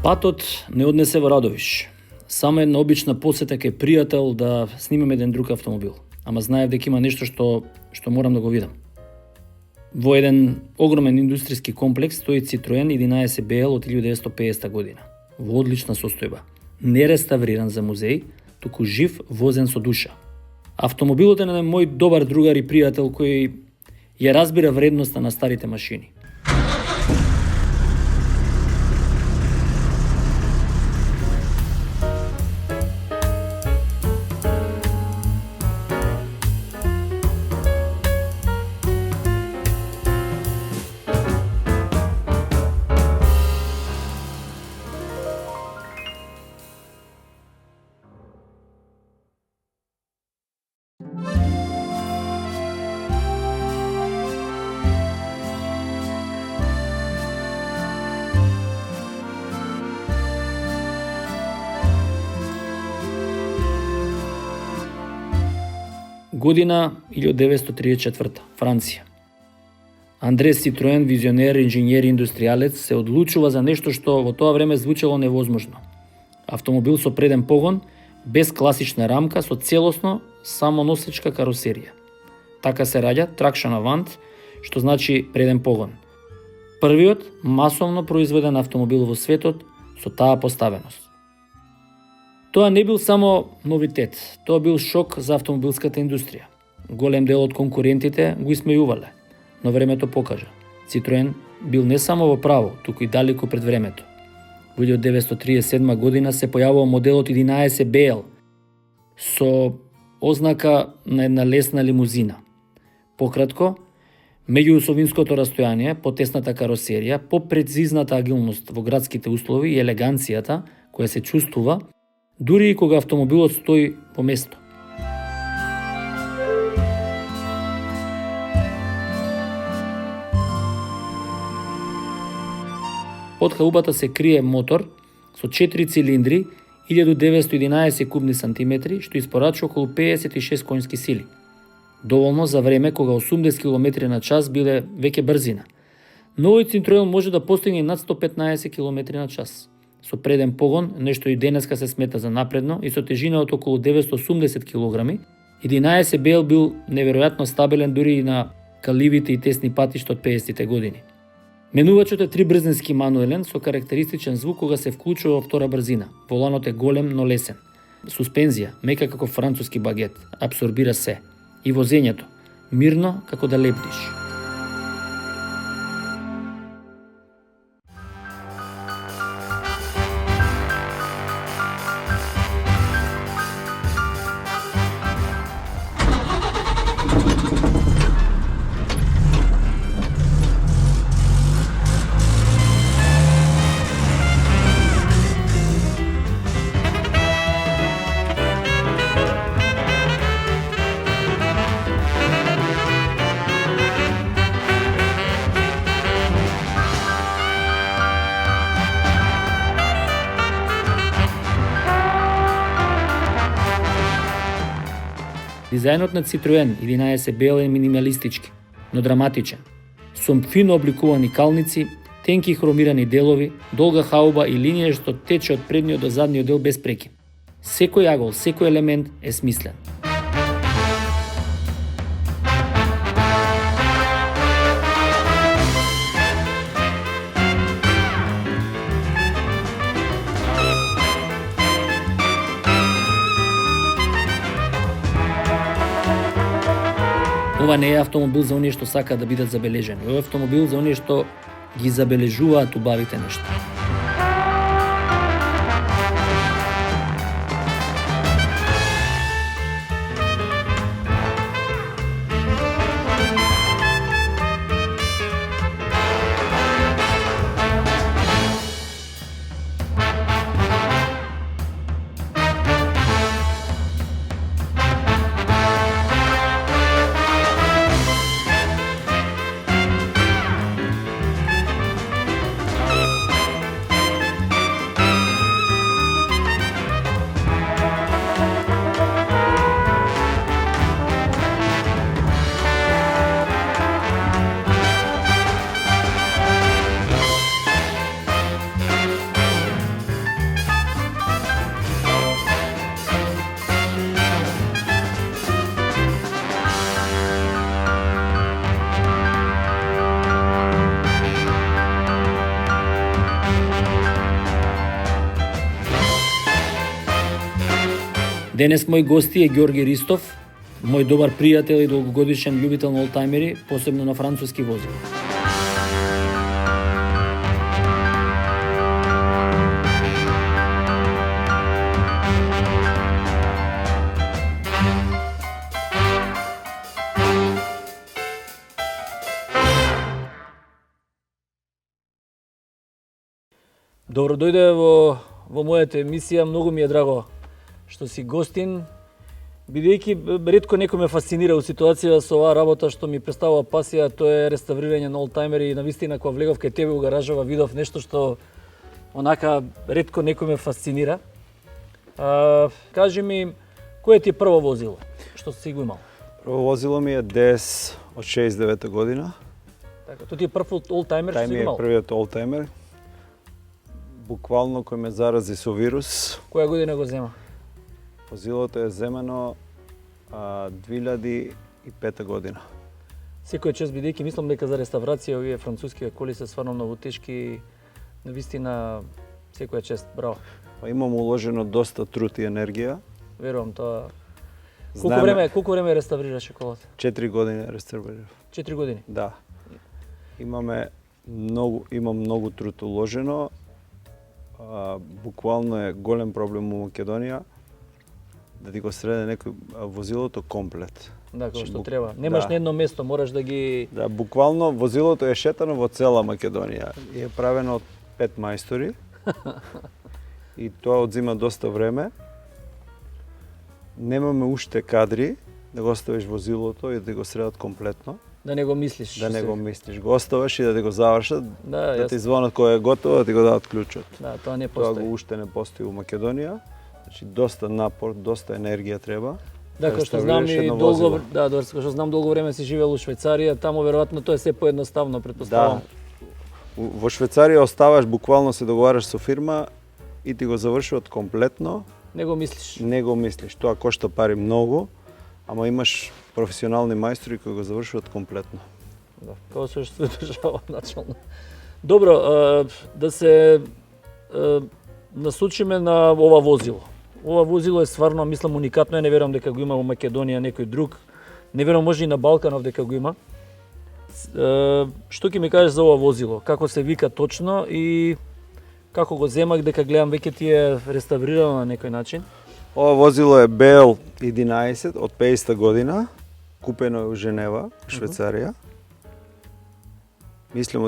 Патот не однесе во Радовиш. Само една обична посета кај пријател да снимам еден друг автомобил. Ама знаев дека има нешто што морам да го видам. Во еден огромен индустријски комплекс стои Citroen 11 BL од 1950 година. Во одлична состојба. Не реставриран за музеј, туку жив, возен со душа. Автомобилот е на мој добар другар и пријател кој ја разбира вредноста на старите машини. Година 1934, Франција. Андре Citroen, визионер, инженер и индустријалец, се одлучува за нешто што во тоа време звучело невозможно. Автомобил со преден погон, без класична рамка, со целосно самоносечка каросерија. Така се раѓа Traction Avant, што значи преден погон. Првиот масовно произведен автомобил во светот со таа поставеност. Тоа не бил само новитет, тоа бил шок за автомобилската индустрија. Голем дел од конкурентите го исмејувале, но времето покажа. Citroen бил не само во право, туку и далеку пред времето. Во 1937 година се појавува моделот 11 BL со ознака на една лесна лимузина. Пократко, меѓуосовинското растојание, потесната каросерија, попрецизната агилност во градските услови и елеганцијата која се чувствува дури и кога автомобилот стои по место. Под халупата се крие мотор со 4 цилиндри, 1911 кубни сантиметри, што испорачува околу 56 конски сили. Доволно за време кога 80 км на час биле веќе брзина. Новиот Citroen може да постигне над 115 км на час. Со преден погон, нешто и денеска се смета за напредно, и со тежина од околу 980 кг, 11 BL бил неверојатно стабилен дури и на каливите и тесни патишта од 50-те години. Менувачот е трибрзински мануелен со карактеристичен звук кога се вклучува во втора брзина. Воланот е голем, но лесен. Суспензија, мека како француски багет, абсорбира се. И возењето, мирно како да лебдиш. Дизајнот на Citroen 11 BL е минималистички, но драматичен. Со фино обликувани калници, тенки хромирани делови, долга хауба и линија што тече од предниот до задниот дел без прекин. Секој агол, секој елемент е смислен. Ова не е автомобил за оние што сакаат да бидат забележени. Ова е автомобил за оние што ги забележуваат убавите нешта. Денес мој гости е Ѓорги Ристов, мој добар пријател и долгогодишен љубител на олтајмери, посебно на француски возила. Добро дојде во мојата емисија, многу ми е драго што си гостин, бидејќи ретко некој ме фасцинира у ситуација со оваа работа што ми представува пасија, тоа е реставрирање на олтајмери и навистина кога влегов кај тебе у гаражава видов нешто што онака ретко некој ме фасцинира. Кажи ми, кое ти е прво возило што си го имал? Прво возило ми е DS од 69 година. Така, тоа ти е прв олтајмер што си го имал? Тај ми е првиот олтајмер. Буквално кој ме зарази со вирус. Која година го зема? Возилото е земено 2005 година. Секој чест, бидејќи мислам дека за реставрација овие француски коли се стварно многу тешки, навистина секоја чест, браво. Па имам уложено доста труд и енергија. Верувам тоа. Колку време реставрираше колата? 4 години реставрирав. 4 години? Да. Имам многу труд уложено. Буквално е голем проблем у Македонија да ти го среде некој возилото комплет. Да, како што треба. Немаш на едно место, мораш да ги... Да, буквално возилото е шетано во цела Македонија. И е правено од 5 мајстори. И тоа одзима доста време. Немаме уште кадри да го оставиш возилото и да го средат комплетно. Да не го мислиш. Да не го мислиш. Го оставаш и да го завршат, да ти звонат кога е готово, да ти го дадат клучот. Да, тоа не постои. Тоа го уште не постои у Македонија. Значи доста напор, доста енергија треба. Да, како што знам и долго време си живеел у Швајцарија, таму веројатно тоа е се поедноставно, претпоставувам. Да. Во Швајцарија оставаш, буквално се договараш со фирма и ти го завршуваат комплетно. Не го мислиш. Не го мислиш. Тоа кошта пари многу, ама имаш професионални мајстори кои го завршуваат комплетно. Да, како се што држава начално. Добро, да се насочиме на ова возило. Ова возило е стварно, мислам, уникатно, не верувам дека го има во Македонија некој друг. Не верувам може и на Балканов дека го има. Што ќе ми кажеш за ова возило? Како се вика точно и како го земак, дека гледам веќе ти е реставрирано на некој начин? Ова возило е BL11 од 50 година, купено е у Женева, Швајцарија. Мислам,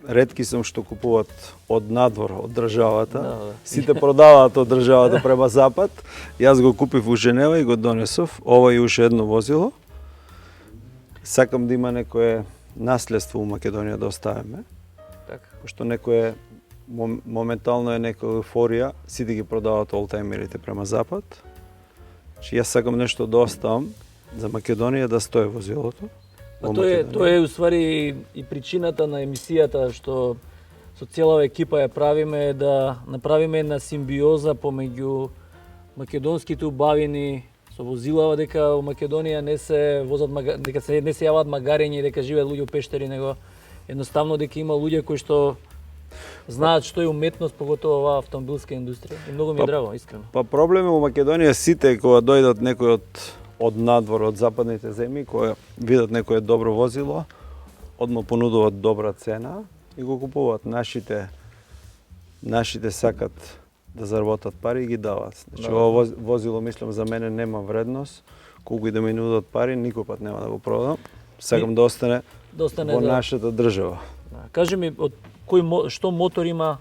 ретки сум што купуваат од надвор, од државата. Да. Сите продаваат од државата према запад. Јас го купив у Женева и го донесов. Ова е уште едно возило. Сакам да има некое наследство у Македонија да оставиме. Така. Пошто некое моментално е некоја еуфорија, сите ги продаваат олтајмерите према запад. Значи јас сакам нешто да оставам за Македонија да стои возилото. Тоа е уствари и причината на емисијата што со целава екипа ја правиме, да направиме една симбиоза помеѓу македонските убавини со возилава, дека во Македонија не се возат дека не се јаваат магарења и дека живеат луѓе у пештери, него едноставно дека има луѓе кои што знаат што е уметност, поготово оваа автомобилска индустрија. И многу ми е драго, искрено. Па проблем е во Македонија сите кога дојдат некој од надвор, од западните земји, кои видат некое добро возило, одма понудуваат добра цена и го купуваат. Нашите сакат да заработат пари и ги даваат. Значи, ова возило, мислам, за мене нема вредност. Колку и да ми нудат пари, никој пат нема да го продам. Сакам да остане во нашата држава. Да. Кажи ми, од што мотор има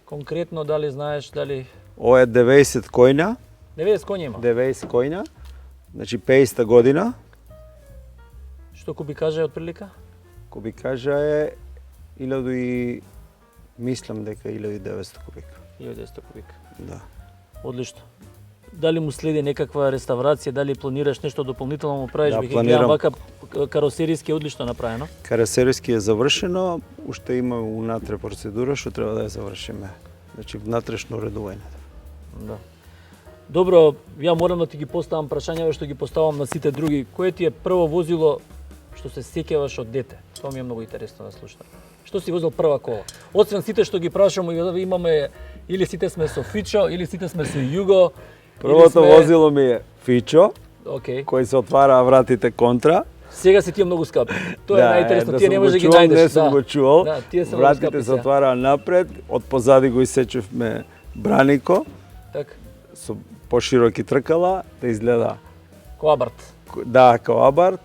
конкретно, дали знаеш, дали... Ова е 90 коња. 90 коња има? 90 коња. Значи 50 година. Што кубикажа е отприлика? Кубикажа е 1000 и... мислам дека 1900 кубика. 1900 кубика. Да. Одлично. Дали му следи некаква реставрација, дали планираш нешто дополнително му правиш? Да, планирам. Вака каросериски е одлично направено. Каросериски е завршено, уште има унатре процедура што треба да ја завршиме. Значи внатрешно уредување. Да. Добро, ја морам да ти ги поставам прашањава што ги поставам на сите други. Кое ти е прво возило што се сеќаваш од дете? Тоа ми е многу интересно да слушам. Што си возил прва кола? Освен сите што ги прашам, имаме или сите сме со Фичо, или сите сме со Југо, Првото возило ми е Фичо, кој се отвара вратите контра. Сега се тие многу скапи. Тоа е најинтересно, тие не можеш да ги најдеш. Не сум го чувал. Вратите се отвараа напред, од позади го исечевме Бранико. Така. Со пошироки тркала, да изгледа Коабарт. Да, Коабарт.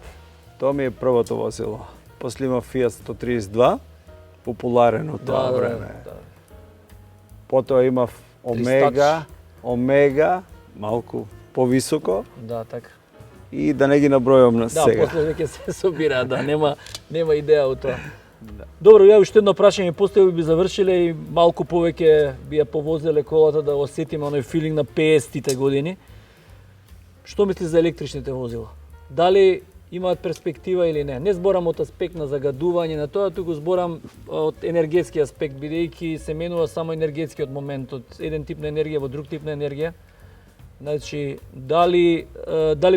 Тоа ми е првото возило. После има Fiat 132, популарен од тоа време. Потоа имав Омега, малку повисоко. Да, така. И да не ги набројам на сега. Да, после веќе се собира, нема идеја од тоа. Добро, ја уште едно прашање поставил би завршиле и малку повеќе би ја повозеле колата да осетиме оној филинг на 50-тите години. Што мисли за електричните возила? Дали имаат перспектива или не? Не зборам од аспект на загадување на тоа, туку зборам од енергетски аспект, бидејќи се менува само енергетскиот момент од еден тип на енергија во друг тип на енергија. Значи, дали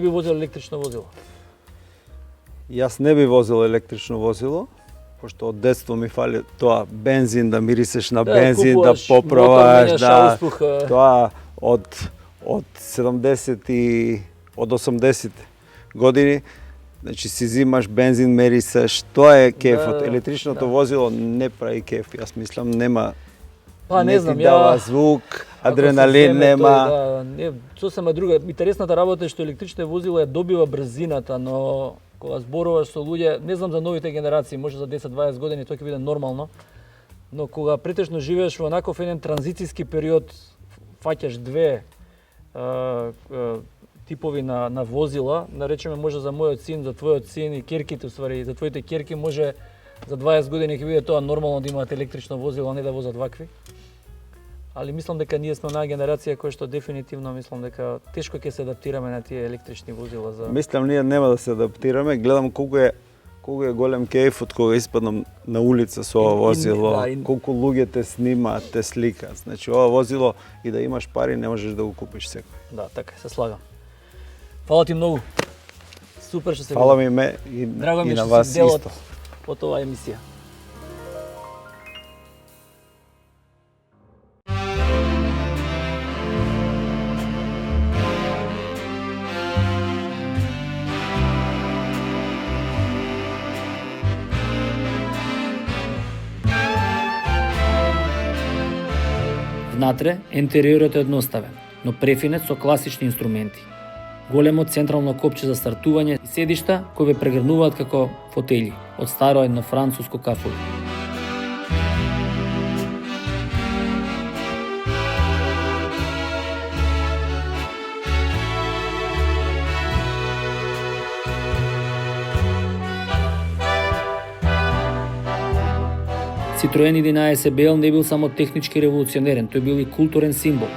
би возил електрично возило? Јас не би возил електрично возило, пошто од детство ми фали тоа бензин, да мирисеш на бензин, да попробаш, тоа од 70 и од 80 години, значи си зимаш бензин, мерисеш, тоа е кефот. Електричното возило не прави кеф, јас мислам нема. Не знам, ти дава звук, адреналин нема. Сосема друга. Интересната работа е што електричните возила ја добива брзината, но кога зборуваш со луѓе, не знам за новите генерации, може за 10-20 години тоа ќе биде нормално, но кога претежно живееш во онаков еден транзицијски период, фаќаш две типови на возила, наречеме може за мојот син, за твојот син и керките, уствари, за твоите керки може за 20 години ќе биде тоа нормално да имаат електрично возило, а не да возат вакви. Али мислам дека ние сме онаа генерација која што дефинитивно мислам дека тешко ќе се адаптираме на тие електрични возила. Мислам ние нема да се адаптираме, гледам колку е голем кејфот кога испаднам на улица со ова возило, колку луѓе те снимаат, те сликаат. Значи ова возило и да имаш пари не можеш да го купиш секој. Да, така се слагам. Фала ти многу. Супер што се Фала ми и на вас исто. Од оваа емисија. Внатре, интериорот е едноставен, но префинет со класични инструменти. Големо централно копче за стартување и седишта кои ве прегрнуваат како фотели од старо едно француско кафуле. Citroen 11 BL не бил само технички револуционерен, тој бил и културен символ.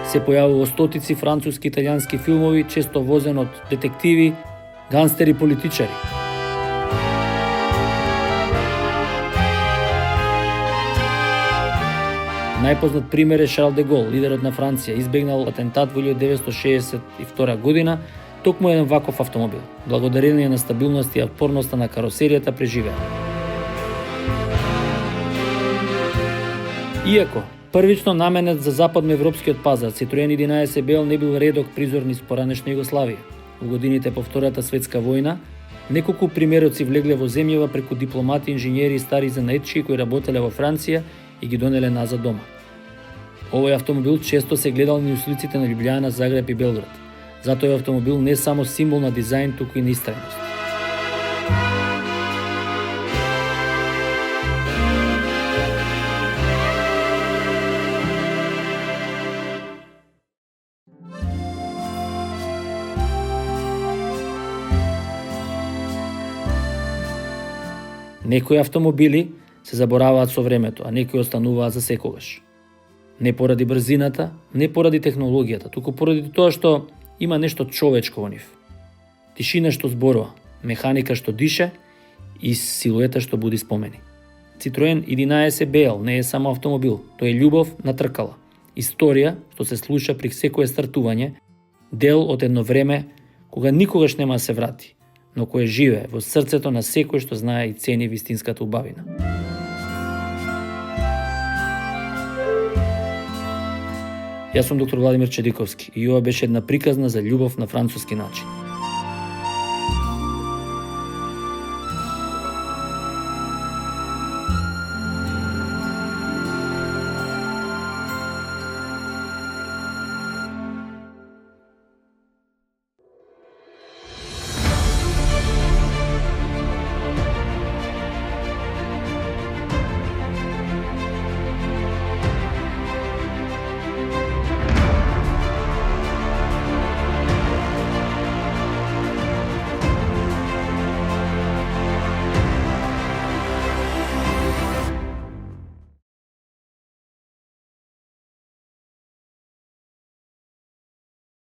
Се појавува стотици француски и италијански филмови, често возен од детективи, ганстери, политичари. Најпознат пример е Шарл де Гол, лидерот на Франција, избегнал атентат во 1962 година, токму еден ваков автомобил. Благодарение на стабилност и отпорноста на каросеријата преживеа. Иако првично наменет за западноевропскиот пазар, Citroen 11 BL не бил редок призор низ поранешна Југославија. Во годините по Втората светска војна, неколку примероци влегле во земјава преку дипломати, инженери и стари занаетчии кои работеле во Франција и ги донеле назад дома. Овој автомобил често се гледал на улиците на Љубљана, Загреб и Белград. Затоа овој автомобил не само символ на дизајн, туку и на истрајност. Некои автомобили се забораваат со времето, а некои остануваат за секогаш. Не поради брзината, не поради технологијата, туку поради тоа што има нешто човечко во нив. Тишина што зборува, механика што дише и силуета што буди спомени. Citroen 11 BL не е само автомобил, тој е љубов на тркала. Историја што се слуша при секое стартување, дел од едно време кога никогаш нема да се врати, но кое живее во срцето на секој што знае и цени вистинската убавина. Јас сум доктор Владимир Чедиковски и ова беше една приказна за љубов на француски начин.